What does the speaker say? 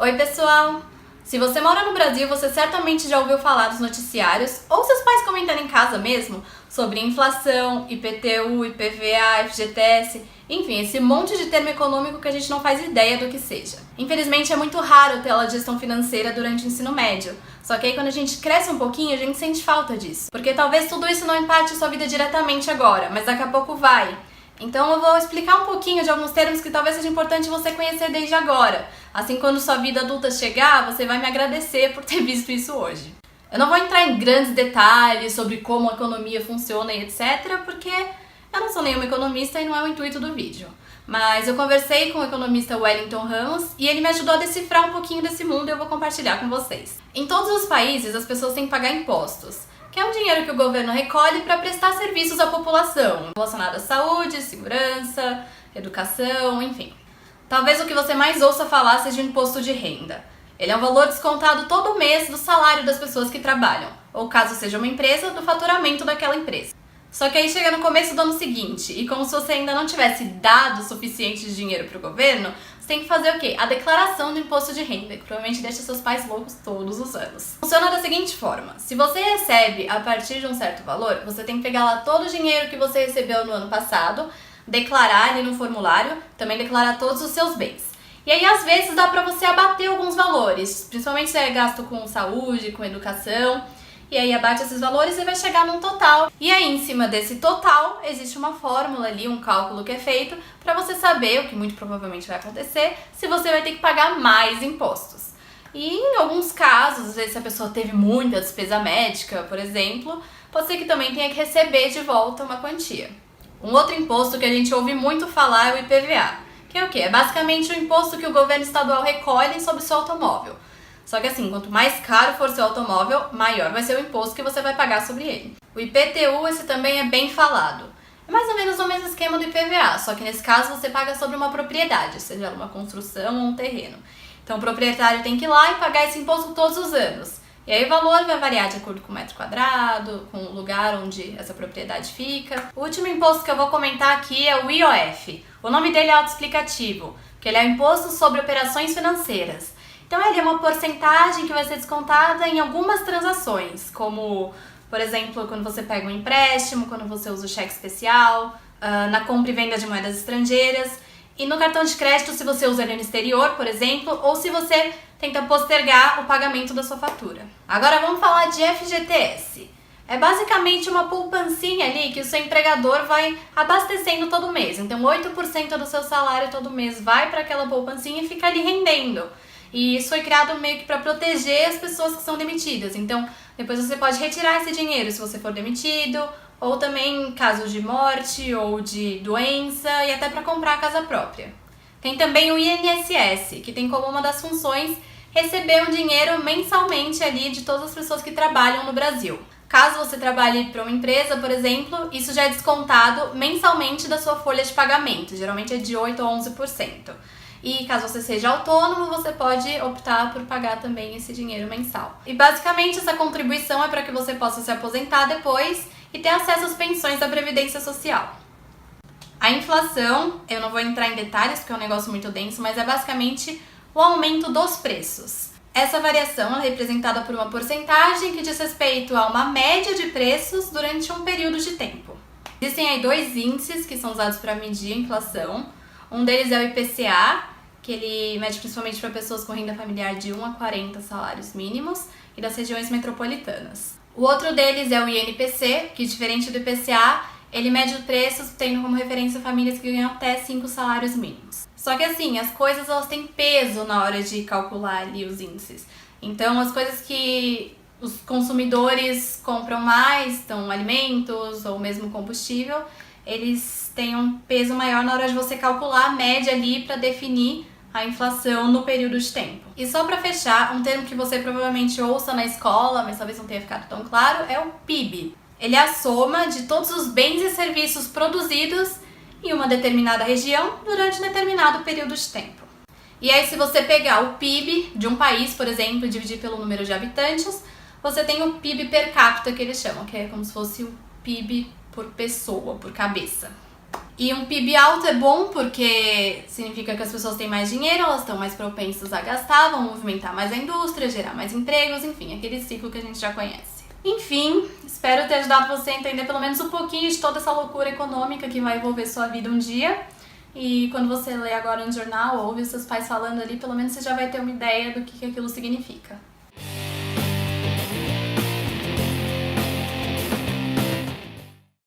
Oi pessoal! Se você mora no Brasil, você certamente já ouviu falar dos noticiários, ou seus pais comentando em casa mesmo, sobre inflação, IPTU, IPVA, FGTS, enfim, esse monte de termo econômico que a gente não faz ideia do que seja. Infelizmente é muito raro ter aula de gestão financeira durante o ensino médio, só que aí quando a gente cresce um pouquinho, a gente sente falta disso. Porque talvez tudo isso não impacte sua vida diretamente agora, mas daqui a pouco vai. Então eu vou explicar um pouquinho de alguns termos que talvez seja importante você conhecer desde agora. Assim, quando sua vida adulta chegar, você vai me agradecer por ter visto isso hoje. Eu não vou entrar em grandes detalhes sobre como a economia funciona e etc, porque eu não sou nenhuma economista e não é o intuito do vídeo. Mas eu conversei com o economista Wellington Ramos e ele me ajudou a decifrar um pouquinho desse mundo e eu vou compartilhar com vocês. Em todos os países, as pessoas têm que pagar impostos, que é um dinheiro que o governo recolhe para prestar serviços à população, relacionado à saúde, segurança, educação, enfim. Talvez o que você mais ouça falar seja o imposto de renda. Ele é um valor descontado todo mês do salário das pessoas que trabalham, ou caso seja uma empresa, do faturamento daquela empresa. Só que aí chega no começo do ano seguinte, e como se você ainda não tivesse dado o suficiente de dinheiro para o governo, você tem que fazer o quê? A declaração do imposto de renda, que provavelmente deixa seus pais loucos todos os anos. Funciona da seguinte forma: se você recebe a partir de um certo valor, você tem que pegar lá todo o dinheiro que você recebeu no ano passado, declarar ali no formulário, também declarar todos os seus bens. E aí, às vezes, dá pra você abater alguns valores, principalmente se é gasto com saúde, com educação, e aí abate esses valores e vai chegar num total. E aí, em cima desse total, existe uma fórmula ali, um cálculo que é feito pra você saber, o que muito provavelmente vai acontecer, se você vai ter que pagar mais impostos. E em alguns casos, às vezes se a pessoa teve muita despesa médica, por exemplo, pode ser que também tenha que receber de volta uma quantia. Um outro imposto que a gente ouve muito falar é o IPVA, que é o quê? É basicamente o imposto que o governo estadual recolhe sobre o seu automóvel. Só que assim, quanto mais caro for seu automóvel, maior vai ser o imposto que você vai pagar sobre ele. O IPTU, esse também é bem falado. É mais ou menos o mesmo esquema do IPVA, só que nesse caso você paga sobre uma propriedade, seja uma construção ou um terreno. Então o proprietário tem que ir lá e pagar esse imposto todos os anos. E aí o valor vai variar de acordo com o metro quadrado, com o lugar onde essa propriedade fica. O último imposto que eu vou comentar aqui é o IOF. O nome dele é autoexplicativo, que ele é o Imposto sobre Operações Financeiras. Então ele é uma porcentagem que vai ser descontada em algumas transações, como, por exemplo, quando você pega um empréstimo, quando você usa o cheque especial, na compra e venda de moedas estrangeiras, e no cartão de crédito se você usa ele no exterior, por exemplo, ou se você tenta postergar o pagamento da sua fatura. Agora vamos falar de FGTS. É basicamente uma poupancinha ali que o seu empregador vai abastecendo todo mês. Então 8% do seu salário todo mês vai para aquela poupancinha e fica ali rendendo. E isso foi criado meio que para proteger as pessoas que são demitidas. Então depois você pode retirar esse dinheiro se você for demitido, ou também em casos de morte ou de doença, e até para comprar a casa própria. Tem também o INSS, que tem como uma das funções receber um dinheiro mensalmente ali de todas as pessoas que trabalham no Brasil. Caso você trabalhe para uma empresa, por exemplo, isso já é descontado mensalmente da sua folha de pagamento, geralmente é de 8% a 11%. E caso você seja autônomo, você pode optar por pagar também esse dinheiro mensal. E basicamente essa contribuição é para que você possa se aposentar depois e ter acesso às pensões da Previdência Social. A inflação, eu não vou entrar em detalhes porque é um negócio muito denso, mas é basicamente o aumento dos preços. Essa variação é representada por uma porcentagem que diz respeito a uma média de preços durante um período de tempo. Existem aí dois índices que são usados para medir a inflação. Um deles é o IPCA, que ele mede principalmente para pessoas com renda familiar de 1 a 40 salários mínimos e das regiões metropolitanas. O outro deles é o INPC, que diferente do IPCA, ele mede os preços tendo como referência famílias que ganham até 5 salários mínimos. Só que assim, as coisas elas têm peso na hora de calcular ali os índices. Então as coisas que os consumidores compram mais, então alimentos ou mesmo combustível, eles têm um peso maior na hora de você calcular a média ali para definir a inflação no período de tempo. E só para fechar, um termo que você provavelmente ouça na escola, mas talvez não tenha ficado tão claro, é o PIB. Ele é a soma de todos os bens e serviços produzidos em uma determinada região durante um determinado período de tempo. E aí, se você pegar o PIB de um país, por exemplo, e dividir pelo número de habitantes, você tem o PIB per capita, que eles chamam, que é como se fosse o PIB por pessoa, por cabeça. E um PIB alto é bom porque significa que as pessoas têm mais dinheiro, elas estão mais propensas a gastar, vão movimentar mais a indústria, gerar mais empregos, enfim, aquele ciclo que a gente já conhece. Enfim, espero ter ajudado você a entender pelo menos um pouquinho de toda essa loucura econômica que vai envolver sua vida um dia. E quando você lê agora no jornal ou ouve os seus pais falando ali, pelo menos você já vai ter uma ideia do que aquilo significa.